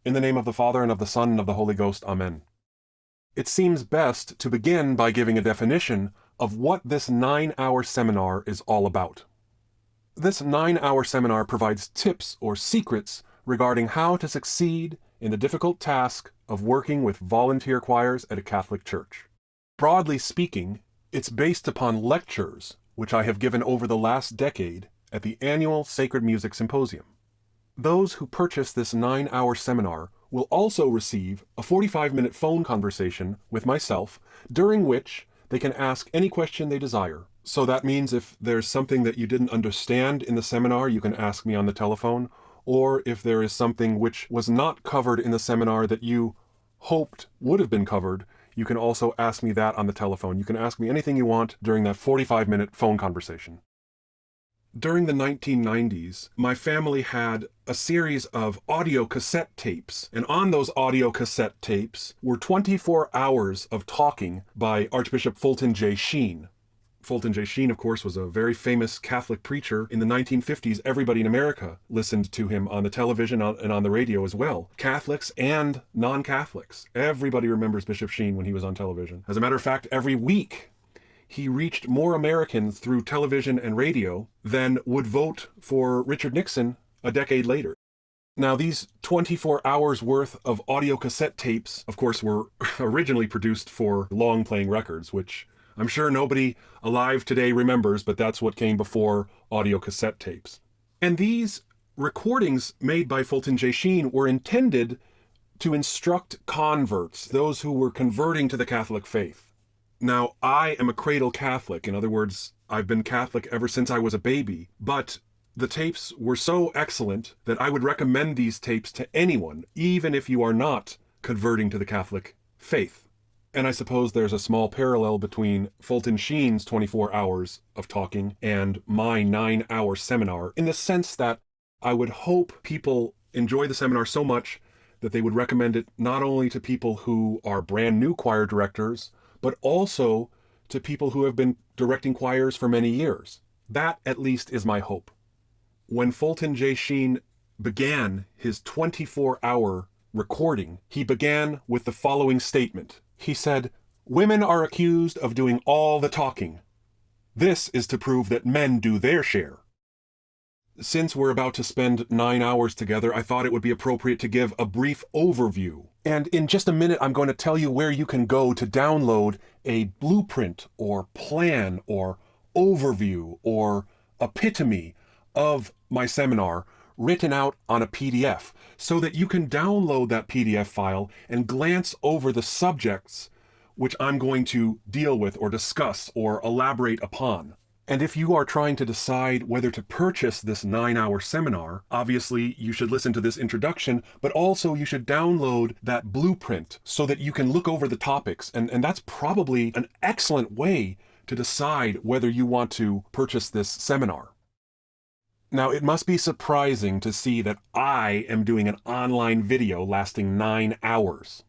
In the name of the Father, and of the Son, and of the Holy Ghost. Amen. It seems best to begin by giving a definition of what this 9-hour seminar is all about. This 9-hour seminar provides tips or secrets regarding how to succeed in the difficult task of working with volunteer choirs at a Catholic church. Broadly speaking, it's based upon lectures which I have given over the last decade at the annual Sacred Music Symposium. Those who purchase this 9-hour seminar will also receive a 45-minute phone conversation with myself, during which they can ask any question they desire. So that means if there's something that you didn't understand in the seminar, you can ask me on the telephone, or if there is something which was not covered in the seminar that you hoped would have been covered, you can also ask me that on the telephone. You can ask me anything you want during that 45-minute phone conversation. During the 1990s, my family had a series of audio cassette tapes, and on those audio cassette tapes were 24 hours of talking by Archbishop Fulton J. Sheen. Fulton J. Sheen, of course, was a very famous Catholic preacher. In the 1950s, everybody in America listened to him on the television and on the radio as well. Catholics and non-Catholics. Everybody remembers Bishop Sheen when he was on television. As a matter of fact, every week, he reached more Americans through television and radio than would vote for Richard Nixon a decade later. Now, these 24 hours worth of audio cassette tapes, of course, were originally produced for long-playing records, which I'm sure nobody alive today remembers, but that's what came before audio cassette tapes. And these recordings made by Fulton J. Sheen were intended to instruct converts, those who were converting to the Catholic faith. Now, I am a cradle Catholic. In other words, I've been Catholic ever since I was a baby, but the tapes were so excellent that I would recommend these tapes to anyone, even if you are not converting to the Catholic faith. And I suppose there's a small parallel between Fulton Sheen's 24 hours of talking and my 9-hour seminar, in the sense that I would hope people enjoy the seminar so much that they would recommend it not only to people who are brand new choir directors, but also to people who have been directing choirs for many years. That, at least, is my hope. When Fulton J. Sheen began his 24-hour recording, he began with the following statement. He said, "Women are accused of doing all the talking. This is to prove that men do their share." Since we're about to spend 9 hours together, I thought it would be appropriate to give a brief overview. And in just a minute, I'm going to tell you where you can go to download a blueprint or plan or overview or epitome of my seminar written out on a PDF, so that you can download that PDF file and glance over the subjects which I'm going to deal with or discuss or elaborate upon. And if you are trying to decide whether to purchase this 9-hour seminar, obviously you should listen to this introduction, but also you should download that blueprint so that you can look over the topics. And that's probably an excellent way to decide whether you want to purchase this seminar. Now, it must be surprising to see that I am doing an online video lasting 9 hours.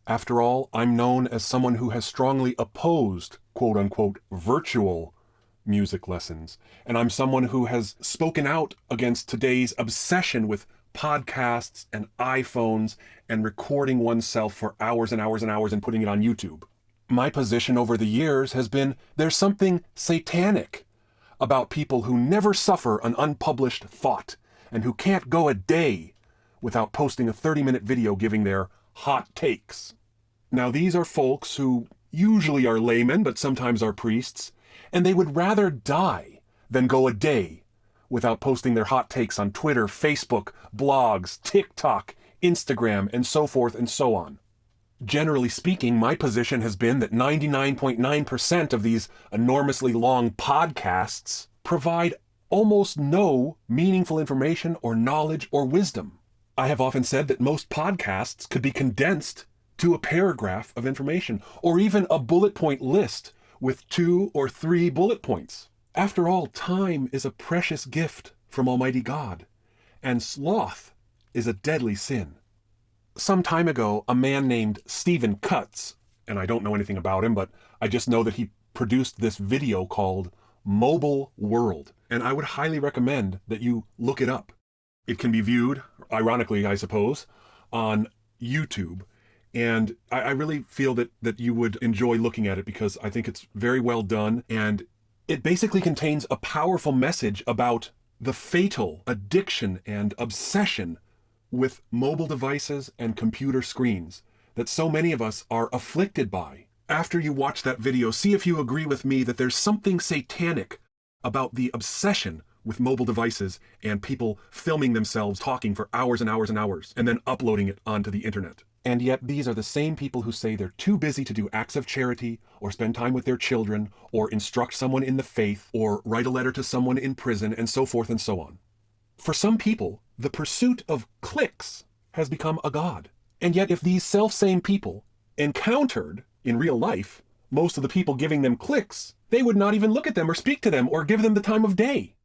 After all, I'm known as someone who has strongly opposed, quote-unquote, virtual music lessons, and I'm someone who has spoken out against today's obsession with podcasts and iPhones and recording oneself for hours and hours and hours and putting it on YouTube. My position over the years has been there's something satanic about people who never suffer an unpublished thought and who can't go a day without posting a 30-minute video giving their hot takes. Now, these are folks who usually are laymen, but sometimes are priests, and they would rather die than go a day without posting their hot takes on Twitter, Facebook, blogs, TikTok, Instagram, and so forth and so on. Generally speaking, my position has been that 99.9% of these enormously long podcasts provide almost no meaningful information or knowledge or wisdom. I have often said that most podcasts could be condensed to a paragraph of information, or even a bullet point list with 2 or 3 bullet points. After all, time is a precious gift from Almighty God, and sloth is a deadly sin. Some time ago, a man named Stephen Cutts, and I don't know anything about him, but I just know that he produced this video called Mobile World, and I would highly recommend that you look it up. It can be viewed, ironically I suppose, on YouTube. And I really feel that you would enjoy looking at it because I think it's very well done. And it basically contains a powerful message about the fatal addiction and obsession with mobile devices and computer screens that so many of us are afflicted by. After you watch that video, see if you agree with me that there's something satanic about the obsession with mobile devices and people filming themselves talking for hours and hours and hours and then uploading it onto the internet. And yet these are the same people who say they're too busy to do acts of charity or spend time with their children or instruct someone in the faith or write a letter to someone in prison and so forth and so on. For some people, the pursuit of clicks has become a god. And yet if these self-same people encountered in real life most of the people giving them clicks, they would not even look at them or speak to them or give them the time of day.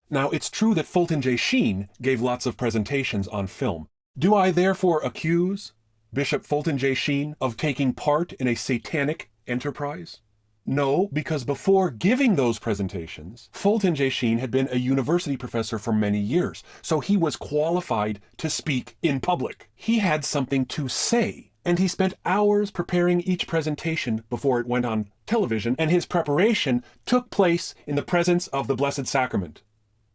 Now, it's true that Fulton J. Sheen gave lots of presentations on film. Do I therefore accuse Bishop Fulton J. Sheen of taking part in a satanic enterprise? No, because before giving those presentations, Fulton J. Sheen had been a university professor for many years, so he was qualified to speak in public. He had something to say, and he spent hours preparing each presentation before it went on television, and his preparation took place in the presence of the Blessed Sacrament.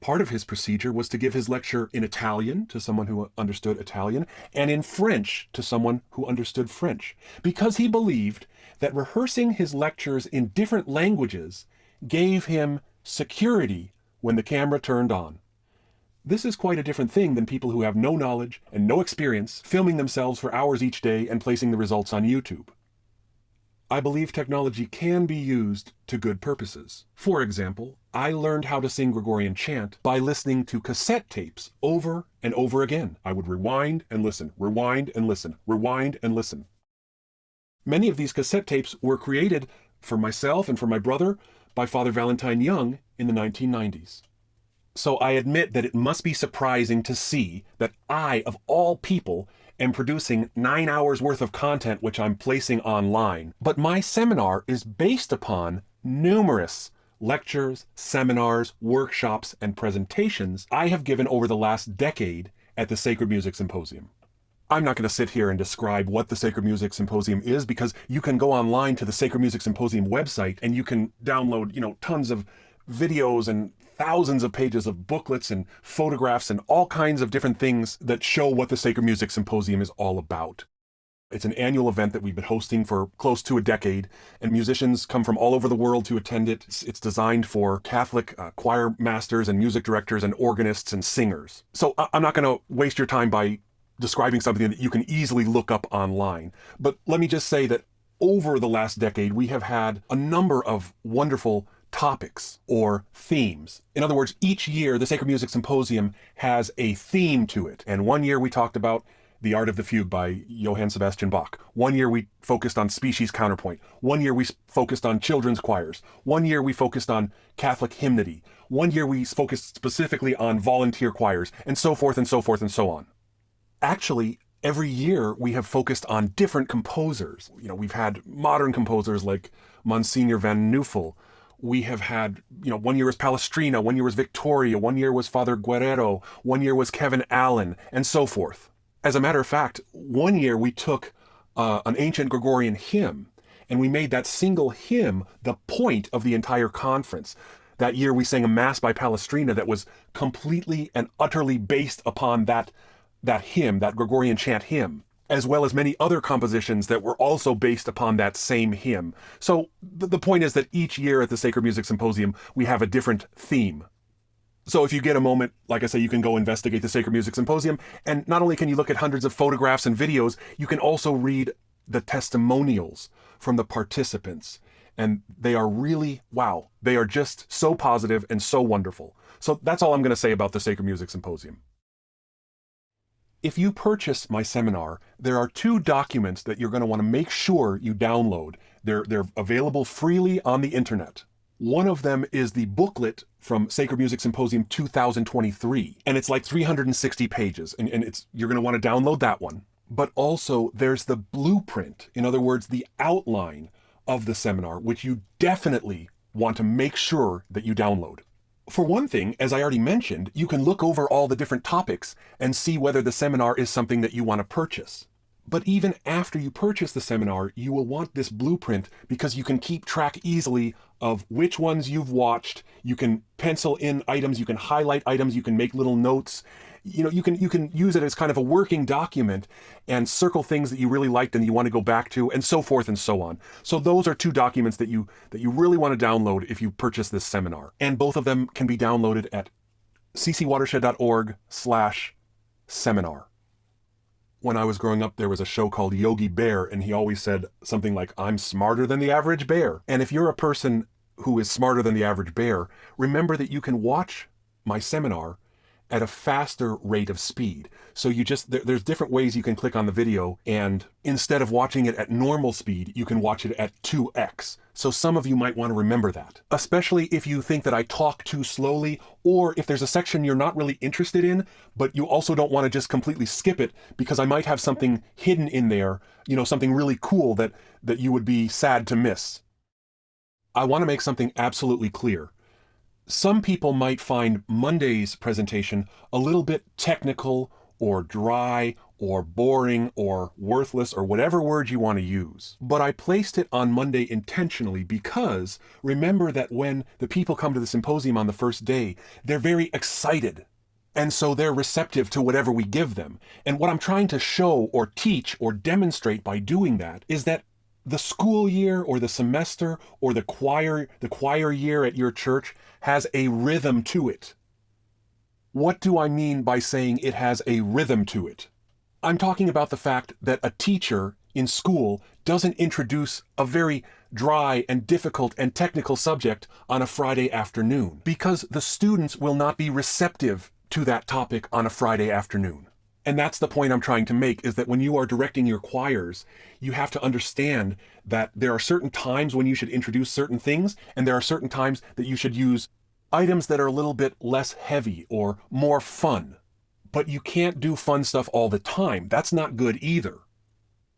Part of his procedure was to give his lecture in Italian to someone who understood Italian and in French to someone who understood French, because he believed that rehearsing his lectures in different languages gave him security when the camera turned on. This is quite a different thing than people who have no knowledge and no experience filming themselves for hours each day and placing the results on YouTube. I believe technology can be used to good purposes. For example, I learned how to sing Gregorian chant by listening to cassette tapes over and over again. I would rewind and listen, rewind and listen, rewind and listen. Many of these cassette tapes were created for myself and for my brother by Father Valentine Young in the 1990s. So I admit that it must be surprising to see that I, of all people, am producing 9 hours worth of content which I'm placing online. But my seminar is based upon numerous lectures, seminars, workshops, and presentations I have given over the last decade at the Sacred Music Symposium. I'm not going to sit here and describe what the Sacred Music Symposium is, because you can go online to the Sacred Music Symposium website and you can download, tons of videos and thousands of pages of booklets and photographs and all kinds of different things that show what the Sacred Music Symposium is all about. It's an annual event that we've been hosting for close to a decade, and musicians come from all over the world to attend it. It's designed for Catholic choir masters and music directors and organists and singers. So I'm not going to waste your time by describing something that you can easily look up online. But let me just say that over the last decade, we have had a number of wonderful topics or themes. In other words, each year the Sacred Music Symposium has a theme to it. And one year we talked about The Art of the Fugue by Johann Sebastian Bach. One year we focused on species counterpoint. One year we focused on children's choirs. One year we focused on Catholic hymnody. One year we focused specifically on volunteer choirs, and so forth and so forth and so on. Actually, every year we have focused on different composers. We've had modern composers like Monsignor Van Nuffel. We have had, one year was Palestrina, one year was Victoria, one year was Father Guerrero, one year was Kevin Allen, and so forth. As a matter of fact, one year we took an ancient Gregorian hymn, and we made that single hymn the point of the entire conference. That year we sang a Mass by Palestrina that was completely and utterly based upon that hymn, that Gregorian chant hymn, as well as many other compositions that were also based upon that same hymn. So the point is that each year at the Sacred Music Symposium, we have a different theme. So if you get a moment, like I say, you can go investigate the Sacred Music Symposium, and not only can you look at hundreds of photographs and videos, you can also read the testimonials from the participants. And they are really, wow, they are just so positive and so wonderful. So that's all I'm going to say about the Sacred Music Symposium. If you purchase my seminar, there are 2 documents that you're going to want to make sure you download. They're available freely on the internet. One of them is the booklet from Sacred Music Symposium 2023, and it's like 360 pages, and you're going to want to download that one. But also there's the blueprint, in other words, the outline of the seminar, which you definitely want to make sure that you download. For one thing, as I already mentioned, you can look over all the different topics and see whether the seminar is something that you want to purchase. But even after you purchase the seminar, you will want this blueprint because you can keep track easily of which ones you've watched. You can pencil in items, you can highlight items, you can make little notes. You can use it as kind of a working document and circle things that you really liked and you want to go back to, and so forth and so on. So those are two documents that you really want to download if you purchase this seminar. And both of them can be downloaded at ccwatershed.org/seminar. When I was growing up, there was a show called Yogi Bear, and he always said something like, "I'm smarter than the average bear." And if you're a person who is smarter than the average bear, remember that you can watch my seminar at a faster rate of speed. So there's different ways you can click on the video, and instead of watching it at normal speed, you can watch it at 2x. So some of you might want to remember that, especially if you think that I talk too slowly, or if there's a section you're not really interested in, but you also don't want to just completely skip it because I might have something hidden in there, something really cool that you would be sad to miss. I want to make something absolutely clear. Some people might find Monday's presentation a little bit technical or dry or boring or worthless or whatever word you want to use. But I placed it on Monday intentionally because remember that when the people come to the symposium on the first day, they're very excited. And so they're receptive to whatever we give them. And what I'm trying to show or teach or demonstrate by doing that is that the school year or the semester or the choir year at your church has a rhythm to it. What do I mean by saying it has a rhythm to it? I'm talking about the fact that a teacher in school doesn't introduce a very dry and difficult and technical subject on a Friday afternoon, because the students will not be receptive to that topic on a Friday afternoon. And that's the point I'm trying to make, is that when you are directing your choirs, you have to understand that there are certain times when you should introduce certain things, and there are certain times that you should use items that are a little bit less heavy or more fun. But you can't do fun stuff all the time. That's not good either.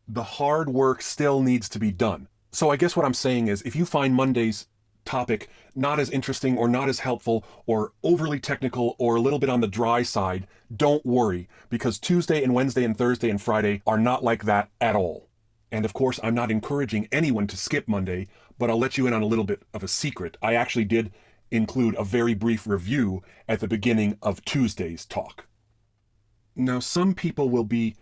The hard work still needs to be done. So I guess what I'm saying is, if you find Monday's topic not as interesting or not as helpful or overly technical or a little bit on the dry side, don't worry, because Tuesday and Wednesday and Thursday and Friday are not like that at all. And of course, I'm not encouraging anyone to skip Monday, but I'll let you in on a little bit of a secret. I actually did include a very brief review at the beginning of Tuesday's talk. Now, some people will be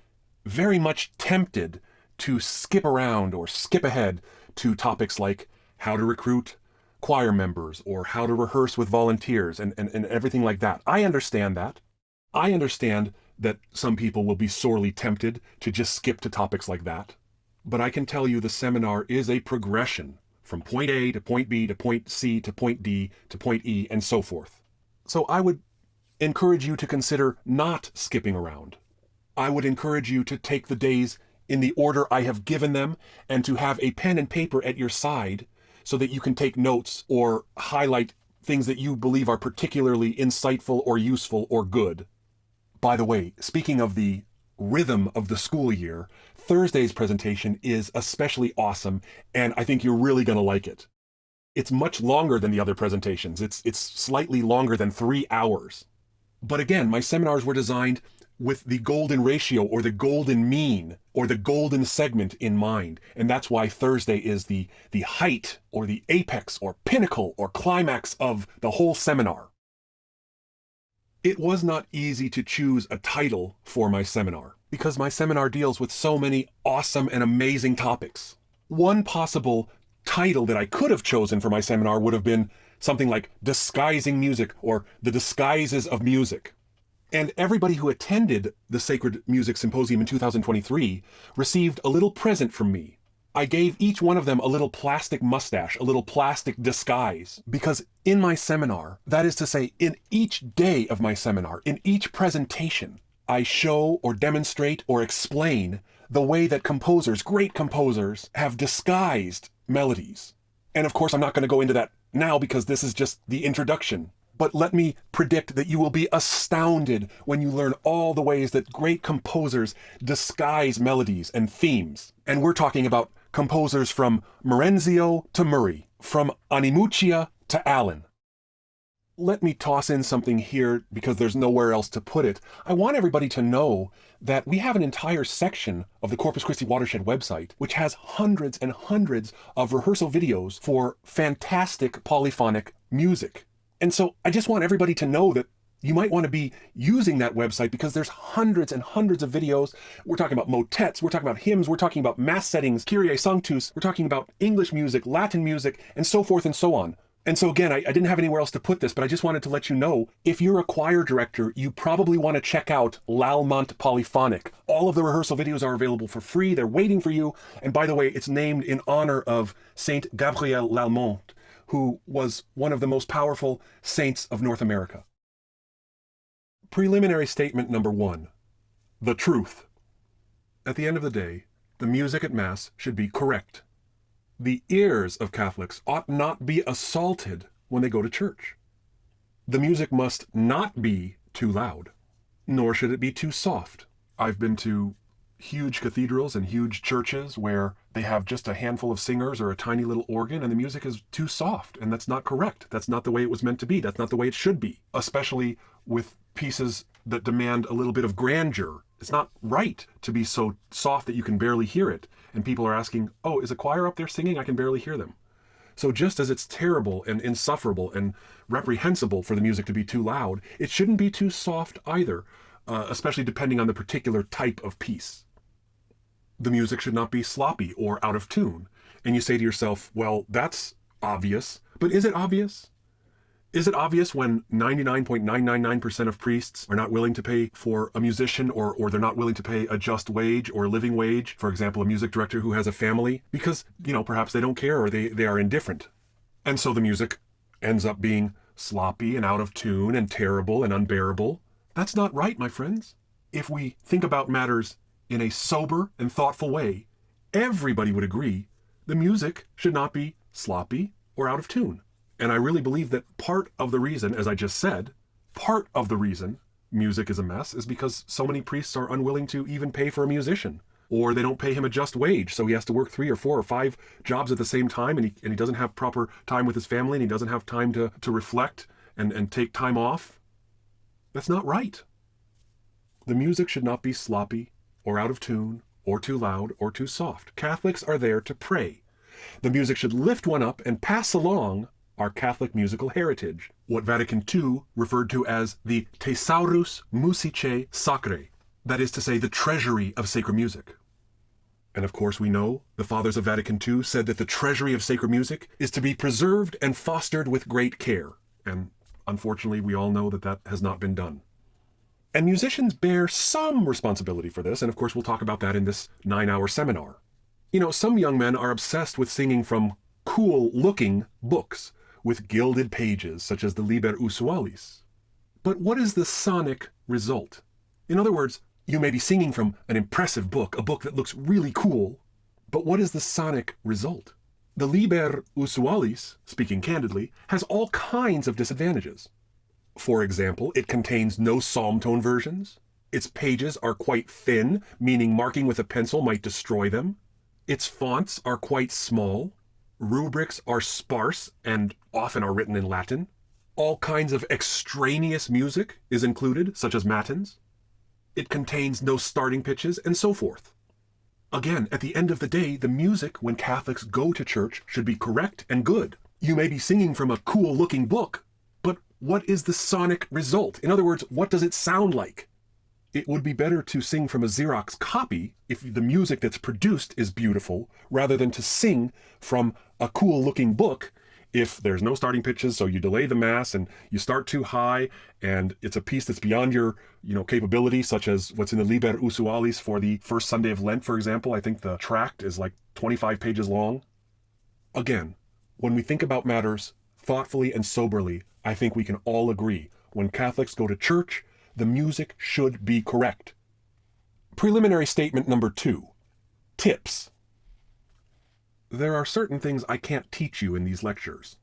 very much tempted to skip around or skip ahead to topics like how to recruit choir members or how to rehearse with volunteers and everything like that. I understand that. I understand that some people will be sorely tempted to just skip to topics like that. But I can tell you the seminar is a progression from point A to point B to point C to point D to point E and so forth. So I would encourage you to consider not skipping around. I would encourage you to take the days in the order I have given them and to have a pen and paper at your side so that you can take notes or highlight things that you believe are particularly insightful or useful or good. By the way, speaking of the rhythm of the school year, Thursday's presentation is especially awesome, and I think you're really going to like it. It's much longer than the other presentations. It's slightly longer than 3 hours. But again, my seminars were designed with the golden ratio or the golden mean or the golden segment in mind. And that's why Thursday is the height or the apex or pinnacle or climax of the whole seminar. It was not easy to choose a title for my seminar because my seminar deals with so many awesome and amazing topics. One possible title that I could have chosen for my seminar would have been something like Disguising Music or The Disguises of Music. And everybody who attended the Sacred Music Symposium in 2023 received a little present from me. I gave each one of them a little plastic mustache, a little plastic disguise, because in my seminar, that is to say, in each day of my seminar, in each presentation, I show or demonstrate or explain the way that composers, great composers, have disguised melodies. And of course, I'm not going to go into that now because this is just the introduction. But let me predict that you will be astounded when you learn all the ways that great composers disguise melodies and themes. And we're talking about composers from Marenzio to Murray, from Animuccia to Allen. let me toss in something here because there's nowhere else to put it. I want everybody to know that we have an entire section of the Corpus Christi Watershed website which has hundreds and hundreds of rehearsal videos for fantastic polyphonic music. And so I just want everybody to know that you might want to be using that website because there's hundreds and hundreds of videos. We're talking about motets, we're talking about hymns, we're talking about mass settings, Kyrie Sanctus, we're talking about English music, Latin music, and so forth and so on. And so again, I didn't have anywhere else to put this, but I just wanted to let you know, if you're a choir director, you probably want to check out L'Allemant Polyphonic. All of the rehearsal videos are available for free. They're waiting for you. And by the way, it's named in honor of Saint Gabriel L'Allemand, who was one of the most powerful saints of North America. Preliminary statement number 1. The truth. At the end of the day, the music at Mass should be correct. The ears of Catholics ought not be assaulted when they go to church. The music must not be too loud, nor should it be too soft. I've been to huge cathedrals and huge churches where they have just a handful of singers or a tiny little organ and the music is too soft, and that's not correct. That's not the way it was meant to be. That's not the way it should be, especially with pieces that demand a little bit of grandeur. It's not right to be so soft that you can barely hear it. And people are asking, oh, is a choir up there singing? I can barely hear them. So just as it's terrible and insufferable and reprehensible for the music to be too loud, it shouldn't be too soft either, especially depending on the particular type of piece. The music should not be sloppy or out of tune. And you say to yourself, well, that's obvious. But is it obvious? Is it obvious when 99.999% of priests are not willing to pay for a musician, or they're not willing to pay a just wage or a living wage? For example, a music director who has a family, because, perhaps they don't care or they are indifferent. And so the music ends up being sloppy and out of tune and terrible and unbearable. That's not right, my friends. If we think about matters in a sober and thoughtful way, everybody would agree the music should not be sloppy or out of tune. And I really believe that part of the reason, as I just said, part of the reason music is a mess is because so many priests are unwilling to even pay for a musician, or they don't pay him a just wage, so he has to work 3 or 4 or 5 jobs at the same time, and he doesn't have proper time with his family, and he doesn't have time to reflect and take time off. That's not right. The music should not be sloppy or out of tune or too loud or too soft. Catholics are there to pray. The music should lift one up and pass along our Catholic musical heritage, what Vatican II referred to as the Thesaurus Musicae Sacrae, that is to say, the treasury of sacred music. And of course we know the Fathers of Vatican II said that the treasury of sacred music is to be preserved and fostered with great care, and unfortunately we all know that that has not been done. And musicians bear some responsibility for this, and of course we'll talk about that in this 9-hour seminar. Some young men are obsessed with singing from cool-looking books with gilded pages, such as the Liber Usualis. But what is the sonic result? In other words, you may be singing from an impressive book, a book that looks really cool, but what is the sonic result? The Liber Usualis, speaking candidly, has all kinds of disadvantages. For example, it contains no psalm tone versions. Its pages are quite thin, meaning marking with a pencil might destroy them. Its fonts are quite small. Rubrics are sparse and often are written in Latin. All kinds of extraneous music is included, such as matins. It contains no starting pitches, and so forth. Again, at the end of the day, the music, when Catholics go to church, should be correct and good. You may be singing from a cool-looking book, but what is the sonic result? In other words, what does it sound like? It would be better to sing from a Xerox copy if the music that's produced is beautiful, rather than to sing from a cool-looking book if there's no starting pitches, so you delay the Mass and you start too high, and it's a piece that's beyond your capability, such as what's in the Liber Usualis for the first Sunday of Lent, for example. I think the tract is like 25 pages long. Again, when we think about matters thoughtfully and soberly, I think we can all agree, when Catholics go to church, the music should be correct. Preliminary statement number 2. Tips. There are certain things I can't teach you in these lectures.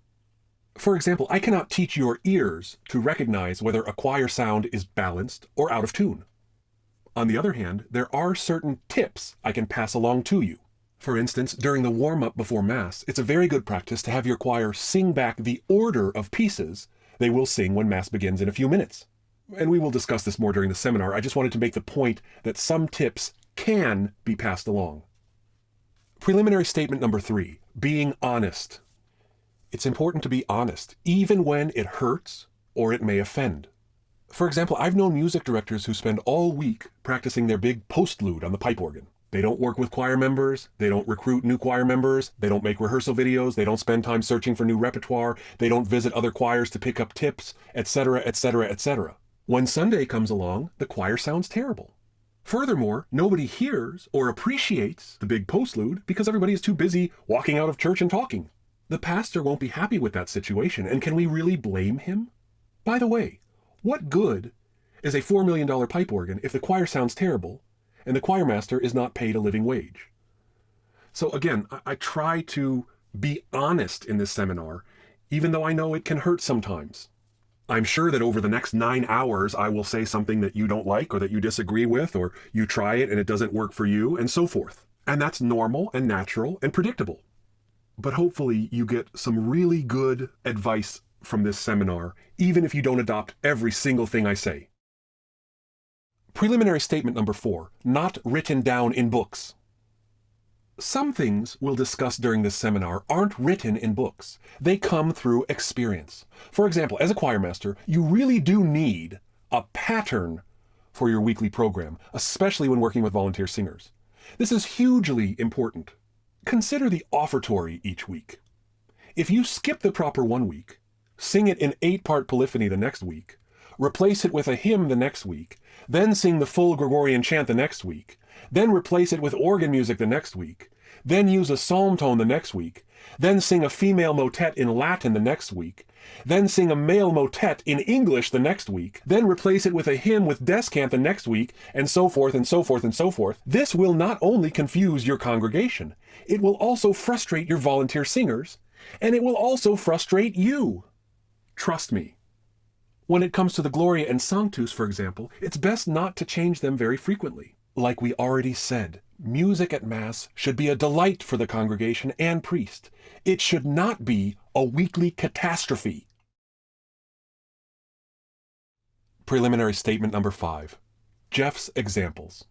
For example, I cannot teach your ears to recognize whether a choir sound is balanced or out of tune. On the other hand, there are certain tips I can pass along to you. For instance, during the warm-up before Mass, it's a very good practice to have your choir sing back the order of pieces They will sing when Mass begins in a few minutes. And we will discuss this more during the seminar. I just wanted to make the point that some tips can be passed along. Preliminary statement number 3, being honest. It's important to be honest, even when it hurts or it may offend. For example, I've known music directors who spend all week practicing their big postlude on the pipe organ. They don't work with choir members, they don't recruit new choir members, they don't make rehearsal videos, they don't spend time searching for new repertoire, they don't visit other choirs to pick up tips, etc., etc., etc. When Sunday comes along, the choir sounds terrible. Furthermore, nobody hears or appreciates the big postlude because everybody is too busy walking out of church and talking. The pastor won't be happy with that situation, and can we really blame him? By the way, what good is a $4 million pipe organ if the choir sounds terrible and the choirmaster is not paid a living wage? So again, I try to be honest in this seminar, even though I know it can hurt sometimes. I'm sure that over the next 9 hours, I will say something that you don't like or that you disagree with, or you try it and it doesn't work for you, and so forth. And that's normal and natural and predictable. But hopefully you get some really good advice from this seminar, even if you don't adopt every single thing I say. Preliminary statement number 4, not written down in books. Some things we'll discuss during this seminar aren't written in books. They come through experience. For example, as a choirmaster, you really do need a pattern for your weekly program, especially when working with volunteer singers. This is hugely important. Consider the offertory each week. If you skip the proper one week, sing it in 8-part polyphony the next week, replace it with a hymn the next week, then sing the full Gregorian chant the next week, then replace it with organ music the next week, then use a psalm tone the next week, then sing a female motet in Latin the next week, then sing a male motet in English the next week, then replace it with a hymn with descant the next week, and so forth and so forth and so forth. This will not only confuse your congregation, it will also frustrate your volunteer singers, and it will also frustrate you. Trust me. When it comes to the Gloria and Sanctus, for example, it's best not to change them very frequently. Like we already said, music at Mass should be a delight for the congregation and priest. It should not be a weekly catastrophe. Preliminary statement number 5, Jeff's examples.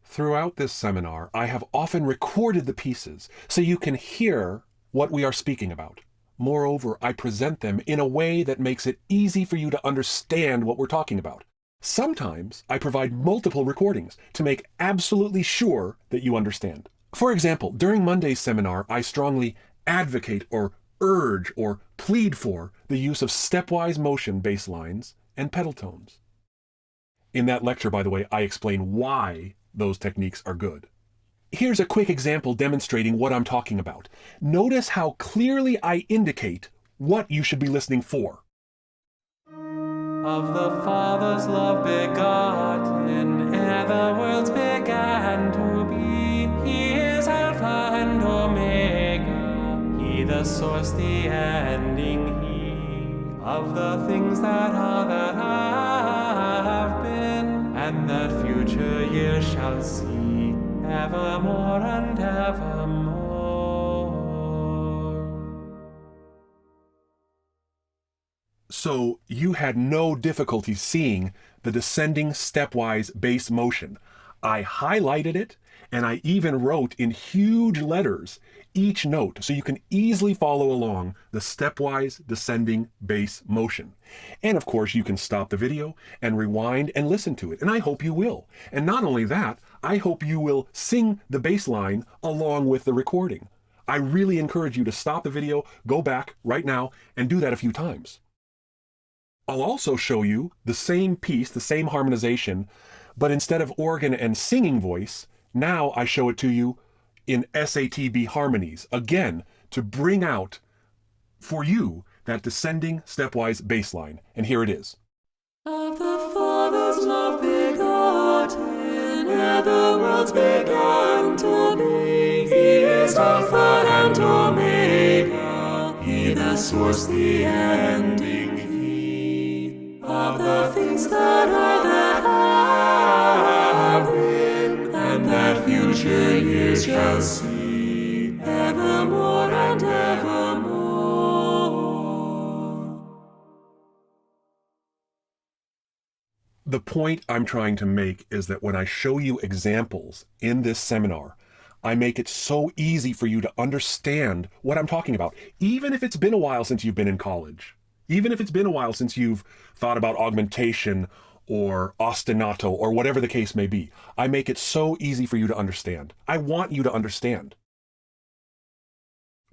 Throughout this seminar, I have often recorded the pieces so you can hear what we are speaking about. Moreover, I present them in a way that makes it easy for you to understand what we're talking about. Sometimes I provide multiple recordings to make absolutely sure that you understand. For example, during Monday's seminar, I strongly advocate or urge or plead for the use of stepwise motion bass lines and pedal tones. In that lecture, by the way, I explain why those techniques are good. Here's a quick example demonstrating what I'm talking about. Notice how clearly I indicate what you should be listening for. Of the Father's love begotten, ere the worlds began to be, He is Alpha and Omega, He the source, the ending, He of the things that are, that have been, and that future years shall see, evermore and evermore. So you had no difficulty seeing the descending stepwise bass motion. I highlighted it, and I even wrote in huge letters each note so you can easily follow along the stepwise descending bass motion. And of course, you can stop the video and rewind and listen to it, and I hope you will. And not only that, I hope you will sing the bass line along with the recording. I really encourage you to stop the video, go back right now, and do that a few times. I'll also show you the same piece, the same harmonization, but instead of organ and singing voice, now I show it to you in SATB harmonies, again, to bring out for you that descending stepwise bass line. And here it is. Of the Father's love begotten, ere the worlds began to be, He is Alpha and Omega, He the source, the ending, He of the things that are, that have been, and that future years shall see, evermore and evermore. The point I'm trying to make is that when I show you examples in this seminar, I make it so easy for you to understand what I'm talking about, even if it's been a while since you've been in college, even if it's been a while since you've thought about augmentation or ostinato or whatever the case may be. I make it so easy for you to understand. I want you to understand.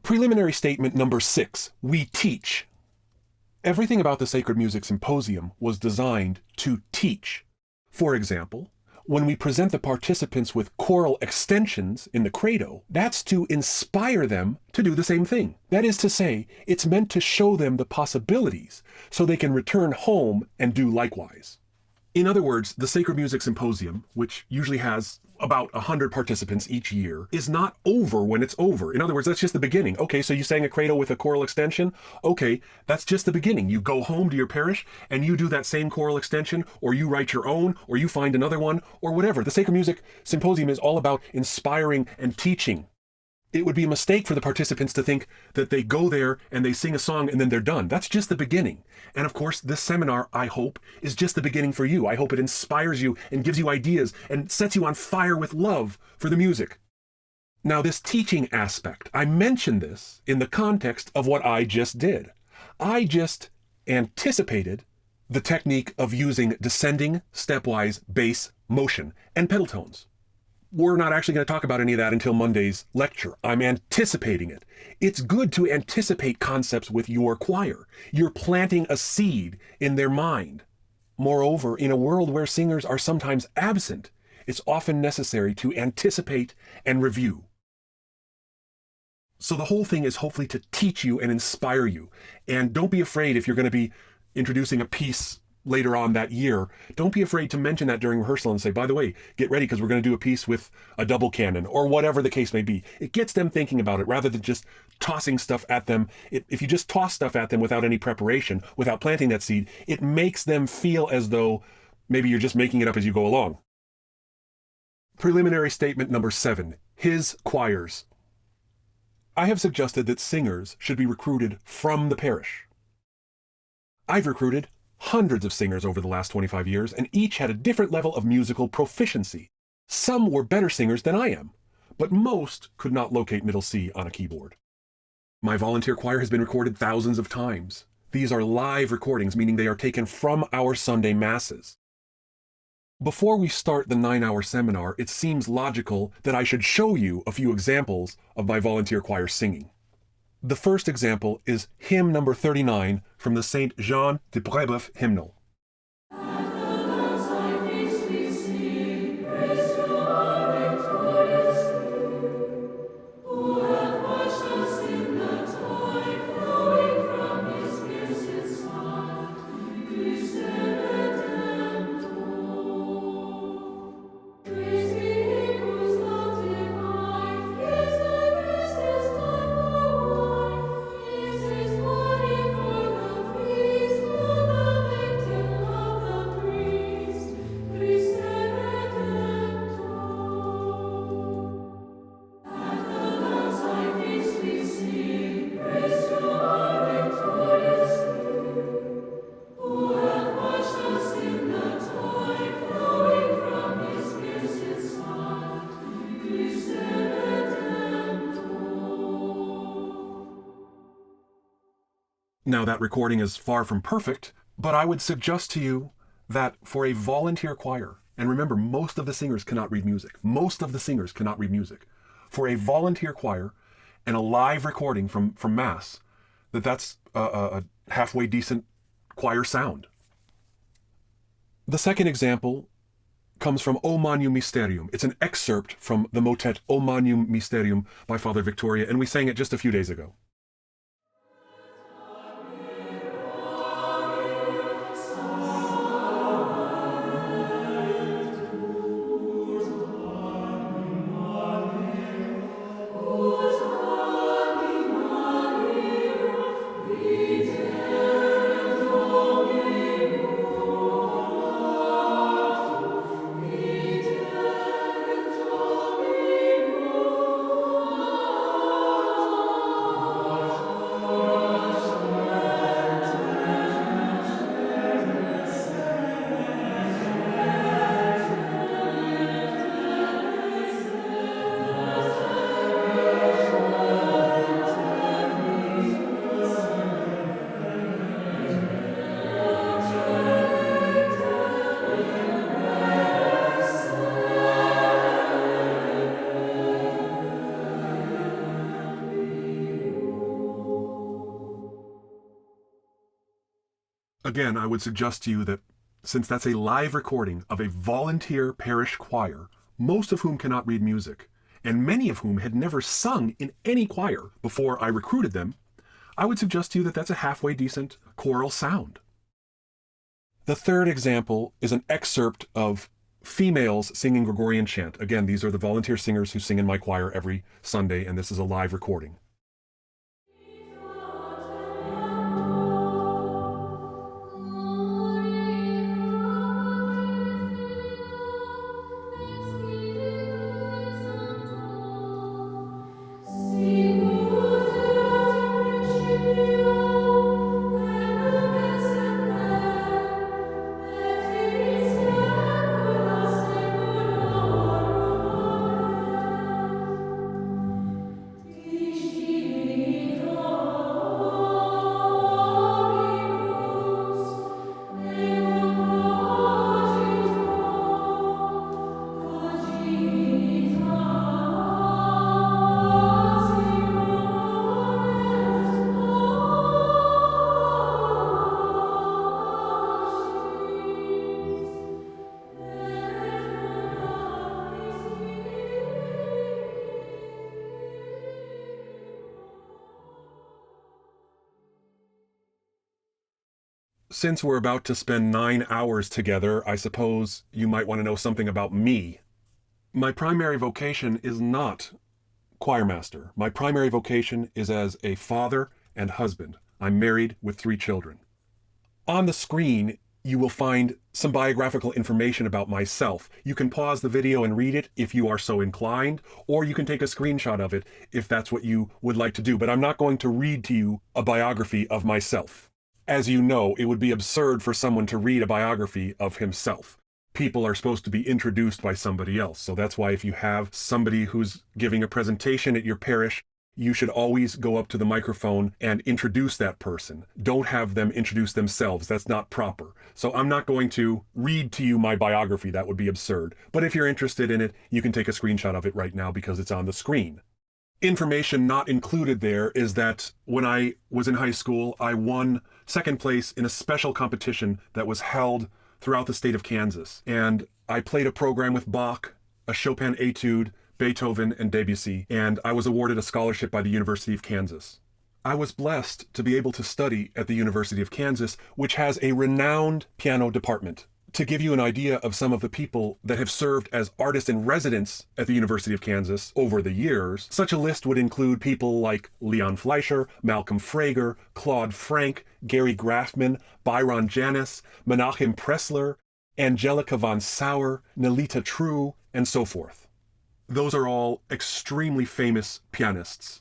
Preliminary statement number 6, we teach. Everything about the Sacred Music Symposium was designed to teach. For example, when we present the participants with choral extensions in the credo, that's to inspire them to do the same thing. That is to say, it's meant to show them the possibilities so they can return home and do likewise. In other words, the Sacred Music Symposium, which usually has about 100 participants each year, is not over when it's over. In other words, that's just the beginning. Okay, so you sang a credo with a choral extension. Okay, that's just the beginning. You go home to your parish and you do that same choral extension, or you write your own, or you find another one, or whatever. The Sacred Music Symposium is all about inspiring and teaching. It would be a mistake for the participants to think that they go there and they sing a song and then they're done. That's just the beginning. And of course, this seminar, I hope, is just the beginning for you. I hope it inspires you and gives you ideas and sets you on fire with love for the music. Now, this teaching aspect, I mention this in the context of what I just did. I just anticipated the technique of using descending, stepwise bass motion and pedal tones. We're not actually going to talk about any of that until Monday's lecture. I'm anticipating it. It's good to anticipate concepts with your choir. You're planting a seed in their mind. Moreover, in a world where singers are sometimes absent, it's often necessary to anticipate and review. So the whole thing is hopefully to teach you and inspire you. And don't be afraid if you're going to be introducing a piece later on that year, don't be afraid to mention that during rehearsal and say, by the way, get ready because we're going to do a piece with a double canon or whatever the case may be. It gets them thinking about it rather than just tossing stuff at them. If you just toss stuff at them without any preparation, without planting that seed, it makes them feel as though maybe you're just making it up as you go along. Preliminary statement number 7, his choirs. I have suggested that singers should be recruited from the parish. I've recruited hundreds of singers over the last 25 years, and each had a different level of musical proficiency. Some were better singers than I am, but most could not locate middle C on a keyboard. My volunteer choir has been recorded thousands of times. These are live recordings, meaning they are taken from our Sunday masses. Before we start the 9-hour seminar, it seems logical that I should show you a few examples of my volunteer choir singing. The first example is hymn number 39 from the Saint Jean de Brébeuf hymnal. Now, that recording is far from perfect, but I would suggest to you that for a volunteer choir, and remember, most of the singers cannot read music. Most of the singers cannot read music. For a volunteer choir and a live recording from Mass, that's a halfway decent choir sound. The second example comes from O Magnum Mysterium. It's an excerpt from the motet O Magnum Mysterium by Father Victoria, and we sang it just a few days ago. Again, I would suggest to you that since that's a live recording of a volunteer parish choir, most of whom cannot read music, and many of whom had never sung in any choir before I recruited them, I would suggest to you that that's a halfway decent choral sound. The third example is an excerpt of females singing Gregorian chant. Again, these are the volunteer singers who sing in my choir every Sunday, and this is a live recording. Since we're about to spend 9 hours together, I suppose you might want to know something about me. My primary vocation is not choirmaster. My primary vocation is as a father and husband. I'm married with 3 children. On the screen, you will find some biographical information about myself. You can pause the video and read it if you are so inclined, or you can take a screenshot of it if that's what you would like to do. But I'm not going to read to you a biography of myself. As you know, it would be absurd for someone to read a biography of himself. People are supposed to be introduced by somebody else. So that's why if you have somebody who's giving a presentation at your parish, you should always go up to the microphone and introduce that person. Don't have them introduce themselves. That's not proper. So I'm not going to read to you my biography. That would be absurd. But if you're interested in it, you can take a screenshot of it right now because it's on the screen. Information not included there is that when I was in high school, I won second place in a special competition that was held throughout the state of Kansas. And I played a program with Bach, a Chopin etude, Beethoven, and Debussy, and I was awarded a scholarship by the University of Kansas. I was blessed to be able to study at the University of Kansas, which has a renowned piano department. To give you an idea of some of the people that have served as artists in residence at the University of Kansas over the years, such a list would include people like Leon Fleischer, Malcolm Frager, Claude Frank, Gary Grafman, Byron Janis, Menachem Pressler, Angelica von Sauer, Nelita True, and so forth. Those are all extremely famous pianists.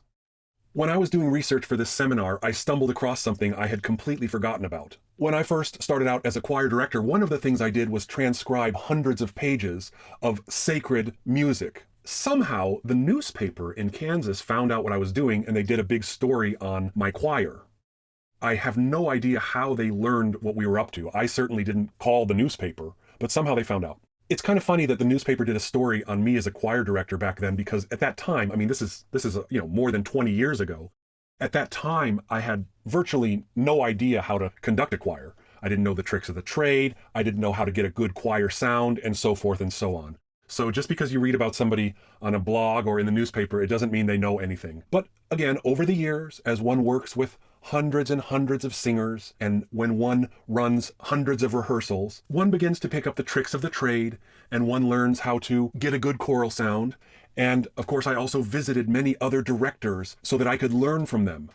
When I was doing research for this seminar, I stumbled across something I had completely forgotten about. When I first started out as a choir director, one of the things I did was transcribe hundreds of pages of sacred music. Somehow, the newspaper in Kansas found out what I was doing, and they did a big story on my choir. I have no idea how they learned what we were up to. I certainly didn't call the newspaper, but somehow they found out. It's kind of funny that the newspaper did a story on me as a choir director back then, because at that time, I mean, this is more than 20 years ago. At that time, I had virtually no idea how to conduct a choir. I didn't know the tricks of the trade. I didn't know how to get a good choir sound, and so forth and so on. So just because you read about somebody on a blog or in the newspaper, it doesn't mean they know anything. But again, over the years, as one works with hundreds and hundreds of singers, and when one runs hundreds of rehearsals, one begins to pick up the tricks of the trade, and one learns how to get a good choral sound. And of course, I also visited many other directors so that I could learn from them.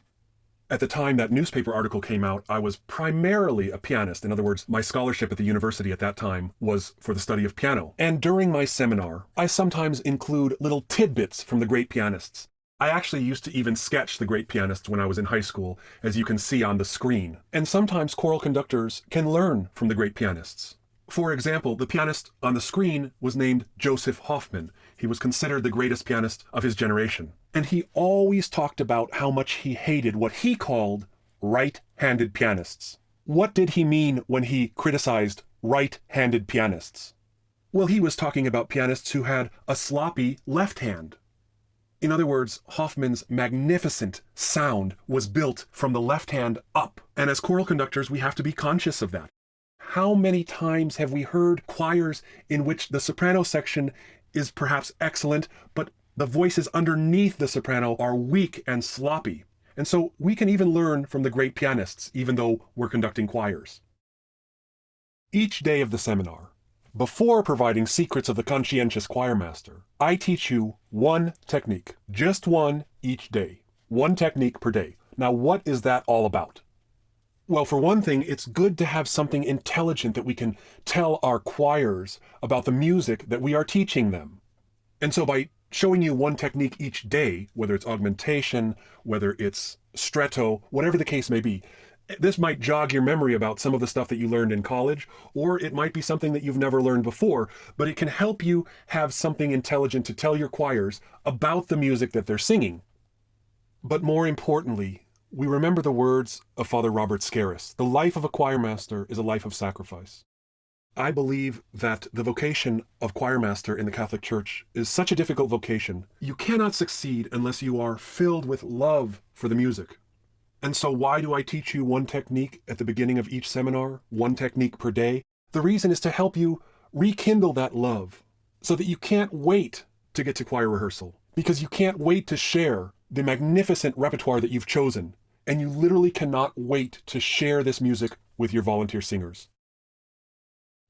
At the time that newspaper article came out, I was primarily a pianist. In other words, my scholarship at the university at that time was for the study of piano. And during my seminar, I sometimes include little tidbits from the great pianists. I actually used to even sketch the great pianists when I was in high school, as you can see on the screen. And sometimes choral conductors can learn from the great pianists. For example, the pianist on the screen was named Joseph Hoffman. He was considered the greatest pianist of his generation. And he always talked about how much he hated what he called right-handed pianists. What did he mean when he criticized right-handed pianists? Well, he was talking about pianists who had a sloppy left hand. In other words, Hoffmann's magnificent sound was built from the left hand up. And as choral conductors, we have to be conscious of that. How many times have we heard choirs in which the soprano section is perhaps excellent, but the voices underneath the soprano are weak and sloppy? And so we can even learn from the great pianists, even though we're conducting choirs. Each day of the seminar, before providing secrets of the Conscientious Choirmaster, I teach you one technique, just one each day, one technique per day. Now, what is that all about? Well, for one thing, it's good to have something intelligent that we can tell our choirs about the music that we are teaching them. And so by showing you one technique each day, whether it's augmentation, whether it's stretto, whatever the case may be, this might jog your memory about some of the stuff that you learned in college, or it might be something that you've never learned before, but it can help you have something intelligent to tell your choirs about the music that they're singing. But more importantly, we remember the words of Father Robert Scaris: the life of a choirmaster is a life of sacrifice. I believe that the vocation of choirmaster in the Catholic Church is such a difficult vocation. You cannot succeed unless you are filled with love for the music. And so why do I teach you one technique at the beginning of each seminar, one technique per day? The reason is to help you rekindle that love so that you can't wait to get to choir rehearsal, because you can't wait to share the magnificent repertoire that you've chosen, and you literally cannot wait to share this music with your volunteer singers.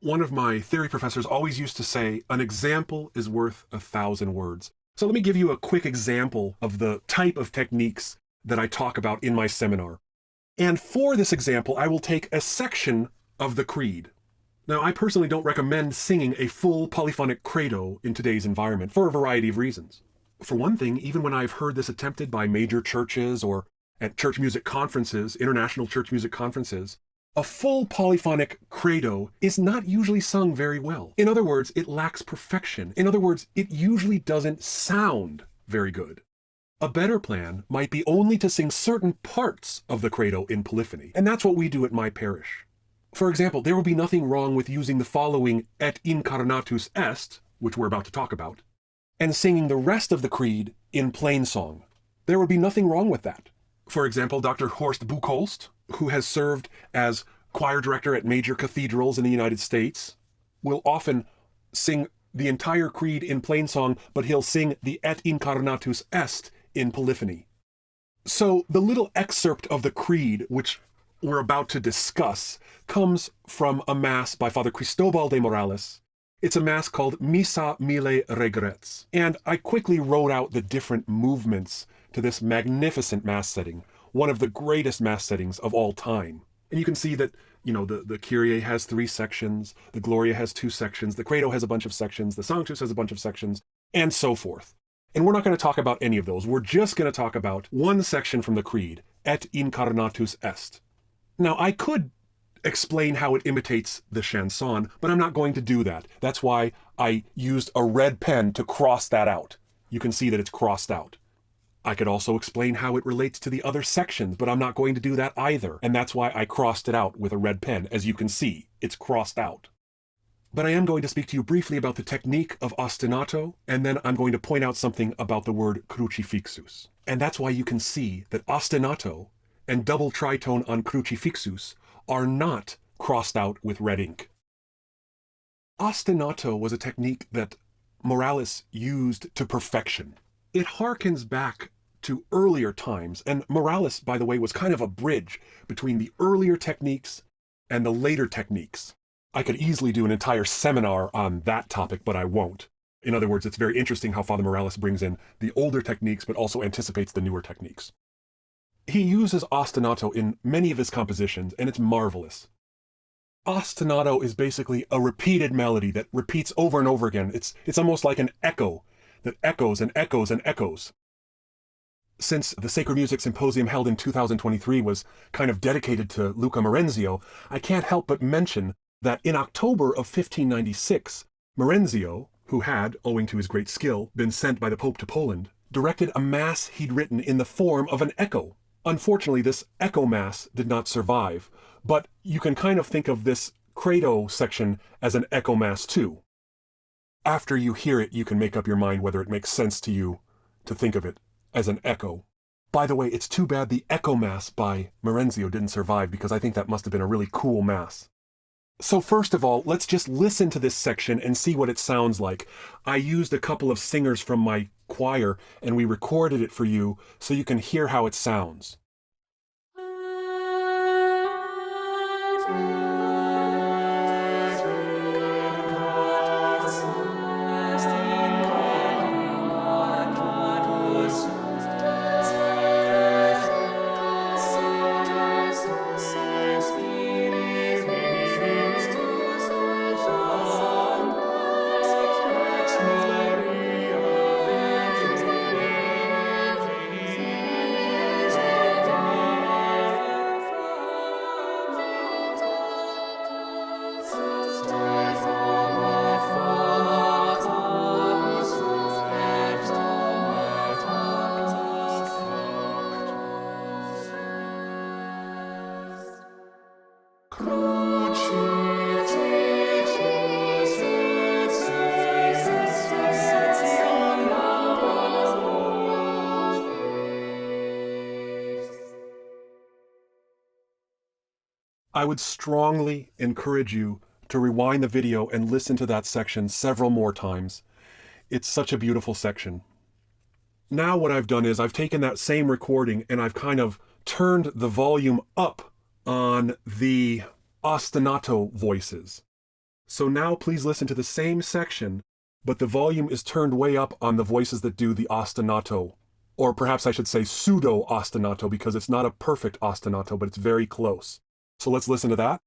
One of my theory professors always used to say, an example is worth 1,000 words. So let me give you a quick example of the type of techniques that I talk about in my seminar. And for this example, I will take a section of the creed. Now, I personally don't recommend singing a full polyphonic credo in today's environment for a variety of reasons. For one thing, even when I've heard this attempted by major churches or at church music conferences, international church music conferences, a full polyphonic credo is not usually sung very well. In other words, it lacks perfection. In other words, it usually doesn't sound very good. A better plan might be only to sing certain parts of the credo in polyphony, and that's what we do at my parish. For example, there would be nothing wrong with using the following et incarnatus est, which we're about to talk about, and singing the rest of the creed in plain song. There would be nothing wrong with that. For example, Dr. Horst Buchholst, who has served as choir director at major cathedrals in the United States, will often sing the entire creed in plain song, but he'll sing the et incarnatus est in polyphony. So the little excerpt of the creed, which we're about to discuss, comes from a mass by Father Cristobal de Morales. It's a mass called Missa Mille Regrets. And I quickly wrote out the different movements to this magnificent mass setting, one of the greatest mass settings of all time. And you can see that, the Kyrie has 3 sections, the Gloria has 2 sections, the Credo has a bunch of sections, the Sanctus has a bunch of sections, and so forth. And we're not going to talk about any of those. We're just going to talk about one section from the Creed, et incarnatus est. Now, I could explain how it imitates the chanson, but I'm not going to do that. That's why I used a red pen to cross that out. You can see that it's crossed out. I could also explain how it relates to the other sections, but I'm not going to do that either. And that's why I crossed it out with a red pen. As you can see, it's crossed out. But I am going to speak to you briefly about the technique of ostinato, and then I'm going to point out something about the word crucifixus. And that's why you can see that ostinato and double tritone on crucifixus are not crossed out with red ink. Ostinato was a technique that Morales used to perfection. It harkens back to earlier times, and Morales, by the way, was kind of a bridge between the earlier techniques and the later techniques. I could easily do an entire seminar on that topic, but I won't. In other words, it's very interesting how Father Morales brings in the older techniques, but also anticipates the newer techniques. He uses ostinato in many of his compositions, and it's marvelous. Ostinato is basically a repeated melody that repeats over and over again. It's almost like an echo that echoes and echoes and echoes. Since the Sacred Music Symposium held in 2023 was kind of dedicated to Luca Marenzio, I can't help but mention that in October of 1596, Marenzio, who had, owing to his great skill, been sent by the Pope to Poland, directed a mass he'd written in the form of an echo. Unfortunately, this echo mass did not survive, but you can kind of think of this credo section as an echo mass too. After you hear it, you can make up your mind whether it makes sense to you to think of it as an echo. By the way, it's too bad the Echo Mass by Marenzio didn't survive, because I think that must have been a really cool Mass. So first of all, let's just listen to this section and see what it sounds like. I used a couple of singers from my choir, and we recorded it for you so you can hear how it sounds. I would strongly encourage you to rewind the video and listen to that section several more times. It's such a beautiful section. Now what I've done is I've taken that same recording and I've kind of turned the volume up on the ostinato voices. So now please listen to the same section, but the volume is turned way up on the voices that do the ostinato. Or perhaps I should say pseudo-ostinato, because it's not a perfect ostinato, but it's very close. So let's listen to that.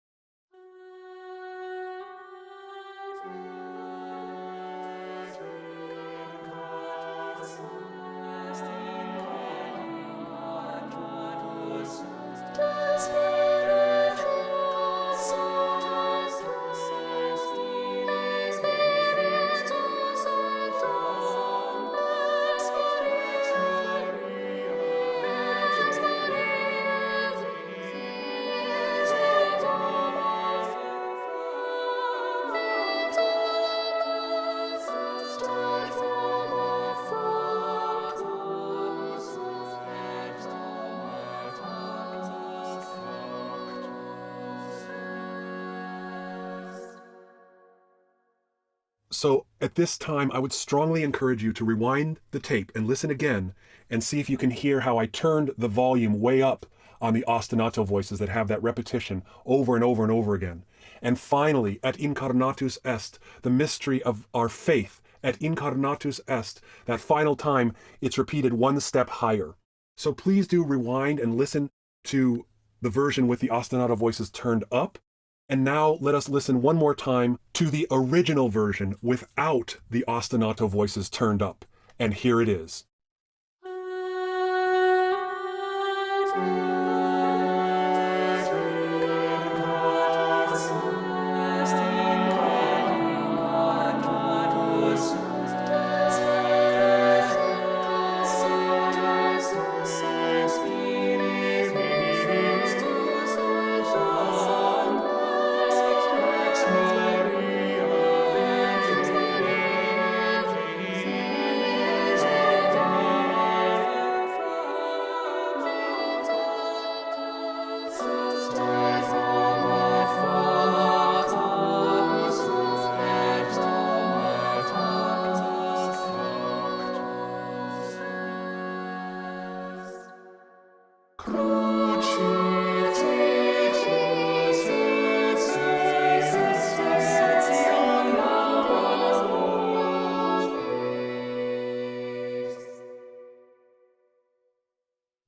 So at this time, I would strongly encourage you to rewind the tape and listen again and see if you can hear how I turned the volume way up on the ostinato voices that have that repetition over and over and over again. And finally, et incarnatus est, the mystery of our faith, et incarnatus est, that final time, it's repeated one step higher. So please do rewind and listen to the version with the ostinato voices turned up. And now let us listen one more time to the original version without the ostinato voices turned up. And here it is.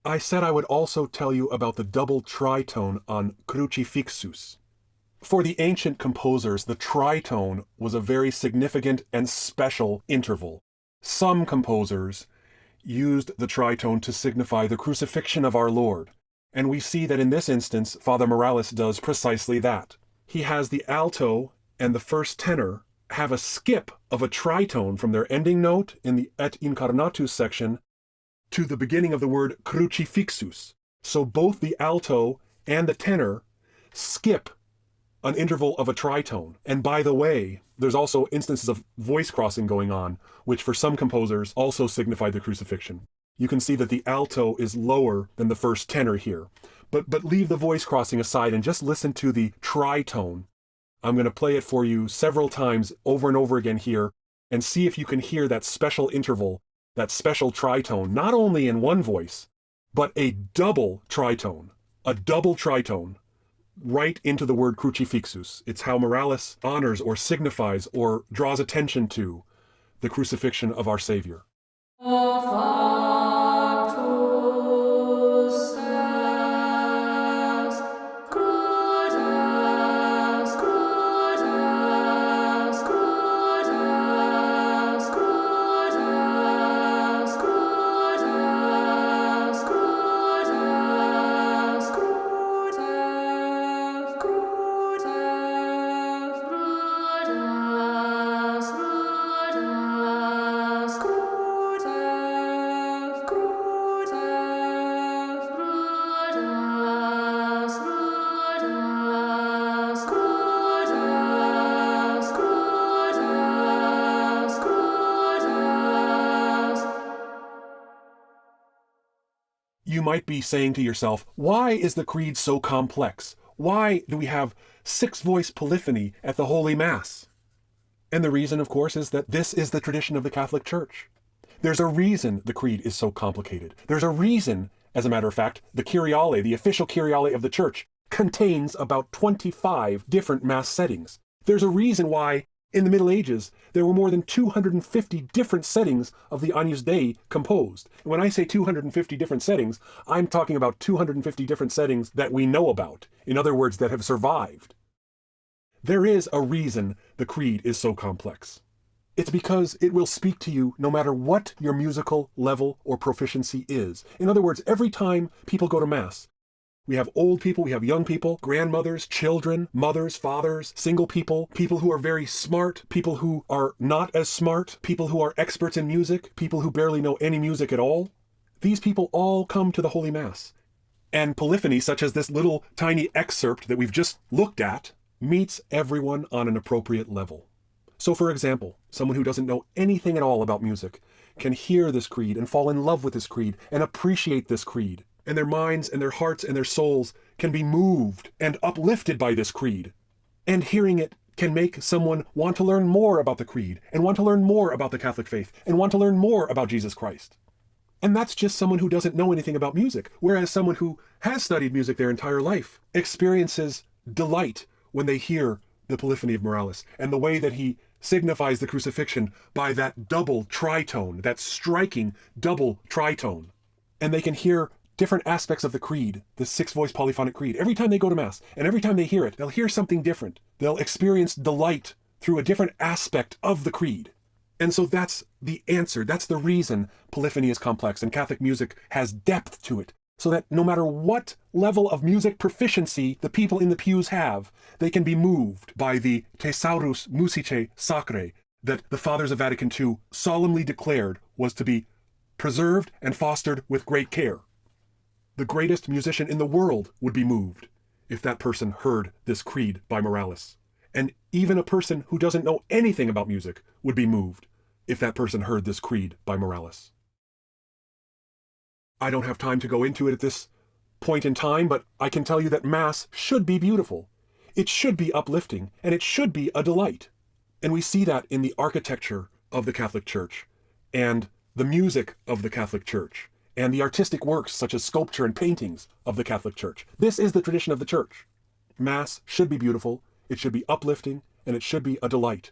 I said I would also tell you about the double tritone on Crucifixus. For the ancient composers, the tritone was a very significant and special interval. Some composers used the tritone to signify the crucifixion of our Lord, and we see that in this instance, Father Morales does precisely that. He has the alto and the first tenor have a skip of a tritone from their ending note in the Et Incarnatus section to the beginning of the word crucifixus. So both the alto and the tenor skip an interval of a tritone. And by the way, there's also instances of voice crossing going on, which for some composers also signify the crucifixion. You can see that the alto is lower than the first tenor here. But leave the voice crossing aside and just listen to the tritone. I'm going to play it for you several times over and over again here and see if you can hear that special interval, that special tritone, not only in one voice, but a double tritone right into the word crucifixus. It's how Morales honors or signifies or draws attention to the crucifixion of our Savior. You might be saying to yourself, why is the Creed so complex? Why do we have 6-voice polyphony at the Holy Mass? And the reason, of course, is that this is the tradition of the Catholic Church. There's a reason the Creed is so complicated. There's a reason, as a matter of fact, the Kyriale, the official Kyriale of the Church, contains about 25 different Mass settings. There's a reason why, in the Middle Ages, there were more than 250 different settings of the Agnus Dei composed. And when I say 250 different settings, I'm talking about 250 different settings that we know about. In other words, that have survived. There is a reason the Creed is so complex. It's because it will speak to you no matter what your musical level or proficiency is. In other words, every time people go to Mass, we have old people, we have young people, grandmothers, children, mothers, fathers, single people, people who are very smart, people who are not as smart, people who are experts in music, people who barely know any music at all. These people all come to the Holy Mass. And polyphony, such as this little tiny excerpt that we've just looked at, meets everyone on an appropriate level. So for example, someone who doesn't know anything at all about music can hear this Creed and fall in love with this Creed and appreciate this Creed. And their minds and their hearts and their souls can be moved and uplifted by this Creed. And hearing it can make someone want to learn more about the Creed and want to learn more about the Catholic faith and want to learn more about Jesus Christ. And that's just someone who doesn't know anything about music, whereas someone who has studied music their entire life experiences delight when they hear the Polyphony of Morales and the way that he signifies the crucifixion by that double tritone, that striking double tritone. And they can hear different aspects of the Creed, the 6-voice polyphonic Creed. Every time they go to Mass, and every time they hear it, they'll hear something different. They'll experience delight through a different aspect of the Creed. And so that's the answer. That's the reason polyphony is complex and Catholic music has depth to it. So that no matter what level of music proficiency the people in the pews have, they can be moved by the Thesaurus Musicae Sacrae that the Fathers of Vatican II solemnly declared was to be preserved and fostered with great care. The greatest musician in the world would be moved if that person heard this Creed by Morales. And even a person who doesn't know anything about music would be moved if that person heard this Creed by Morales. I don't have time to go into it at this point in time, but I can tell you that Mass should be beautiful. It should be uplifting, and it should be a delight. And we see that in the architecture of the Catholic Church, and the music of the Catholic Church, and the artistic works such as sculpture and paintings of the Catholic Church. This is the tradition of the Church. Mass should be beautiful, it should be uplifting, and it should be a delight.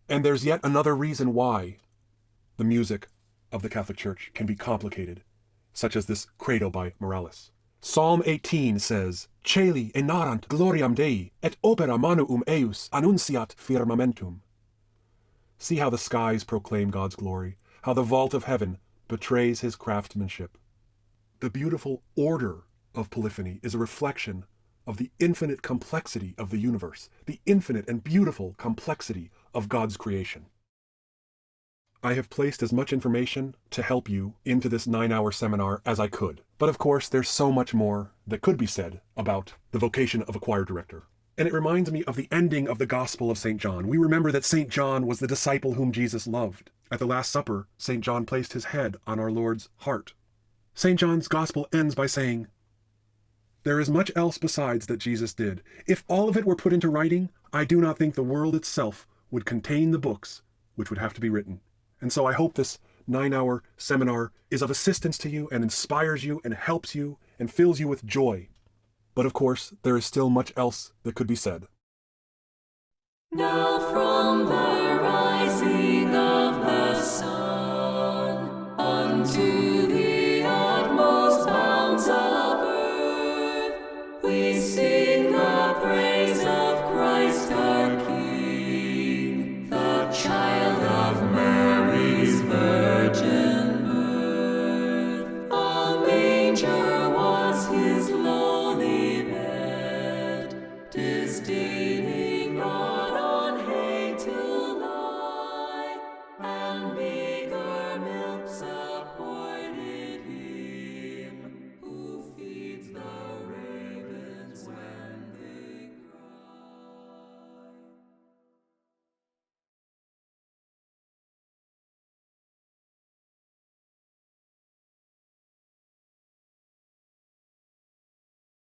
And there's yet another reason why the music of the Catholic Church can be complicated, such as this Credo by Morales. Psalm 18 says, Celi enarant gloriam Dei, et opera manuum eius annunciat firmamentum. See how the skies proclaim God's glory, how the vault of heaven betrays his craftsmanship. The beautiful order of polyphony is a reflection of the infinite complexity of the universe, the infinite and beautiful complexity of God's creation. I have placed as much information to help you into this 9-hour seminar as I could. But of course, there's so much more that could be said about the vocation of a choir director And it reminds me of the ending of the Gospel of St. John. We remember that St. John was the disciple whom Jesus loved. At the Last Supper, St. John placed his head on our Lord's heart. St. John's Gospel ends by saying, "There is much else besides that Jesus did. If all of it were put into writing, I do not think the world itself would contain the books which would have to be written." And so I hope this 9-hour seminar is of assistance to you and inspires you and helps you and fills you with joy. But of course, there is still much else that could be said. Now from the rising of the sun unto